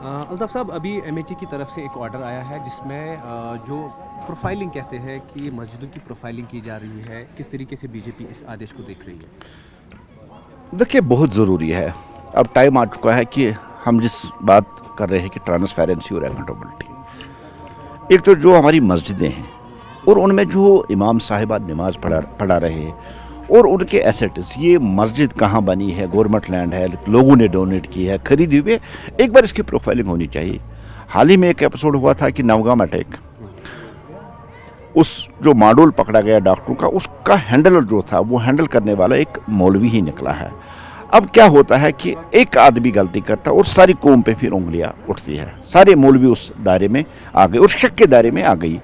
अल्ताफ़ साहब, अभी एमएचए की तरफ से एक ऑर्डर आया है जिसमें जो प्रोफाइलिंग कहते हैं कि मस्जिदों की प्रोफाइलिंग की जा रही है, किस तरीके से बीजेपी इस आदेश को देख रही है? देखिए, बहुत ज़रूरी है। अब टाइम आ चुका है कि हम जिस बात कर रहे हैं कि ट्रांसपेरेंसी और अकाउंटेबिलिटी, एक तो जो हमारी मस्जिदें हैं और उनमें जो इमाम साहिबान नमाज पढ़ा रहे हैं और उनके एसेट्स, ये मस्जिद कहाँ बनी है, गवर्नमेंट लैंड है, लोगों ने डोनेट की है, खरीदी हुई है, एक बार इसकी प्रोफाइलिंग होनी चाहिए। हाल ही में एक एपिसोड हुआ था कि नवगाम अटैक, उस जो माडोल पकड़ा गया डॉक्टरों का, उसका हैंडलर जो था वो हैंडल करने वाला एक मौलवी ही निकला है। अब क्या होता है कि एक आदमी गलती करता है और सारी कौम पे फिर उंगलियां उठती है, सारे मौलवी उस दायरे में आ गए और शक के दायरे में आ गई।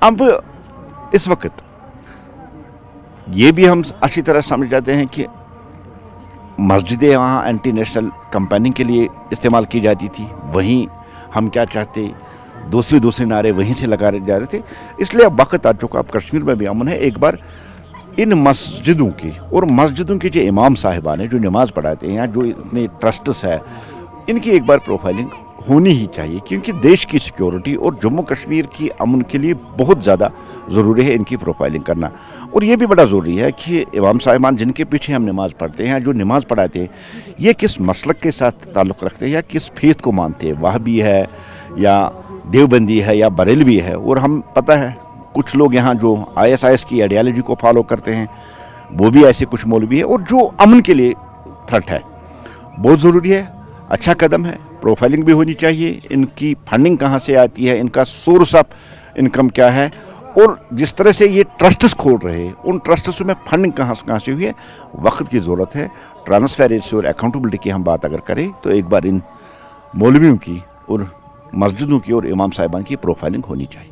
अब इस वक्त ये भी हम अच्छी तरह समझ जाते हैं कि मस्जिदें वहाँ एंटी नेशनल कंपेनिंग के लिए इस्तेमाल की जाती थी, वहीं हम क्या चाहते, दूसरे नारे वहीं से लगा जा रहे थे। इसलिए अब वक्त आ चुका, अब कश्मीर में भी अमन है, एक बार इन मस्जिदों की और मस्जिदों के जो इमाम साहिबान हैं जो नमाज पढ़ाते हैं या जो इतने ट्रस्ट्स है, इनकी एक बार प्रोफाइलिंग होनी ही चाहिए, क्योंकि देश की सिक्योरिटी और जम्मू कश्मीर की अमन के लिए बहुत ज़्यादा ज़रूरी है इनकी प्रोफाइलिंग करना। और ये भी बड़ा ज़रूरी है कि इमाम साहिबान जिनके पीछे हम नमाज़ पढ़ते हैं, जो नमाज़ पढ़ाते हैं, ये किस मसलक के साथ ताल्लुक़ रखते हैं या किस फेथ को मानते हैं, वहाबी है या देवबंदी है या बरेलवी है। और हम पता है कुछ लोग यहाँ जो ISIS की आइडियालॉजी को फॉलो करते हैं, वो भी ऐसे कुछ मौलवी है, और जो अमन के लिए थ्रेट है, बहुत ज़रूरी है, अच्छा कदम है। प्रोफाइलिंग भी होनी चाहिए, इनकी फंडिंग कहाँ से आती है, इनका सोर्स ऑफ इनकम क्या है, और जिस तरह से ये ट्रस्ट्स खोल रहे हैं, उन ट्रस्ट्स में फंडिंग कहाँ से हुई है। वक्त की ज़रूरत है। ट्रांसपेरेंसी और अकाउंटेबिलिटी की हम बात अगर करें तो एक बार इन मौलवियों की और मस्जिदों की और इमाम साहिबान की प्रोफाइलिंग होनी चाहिए।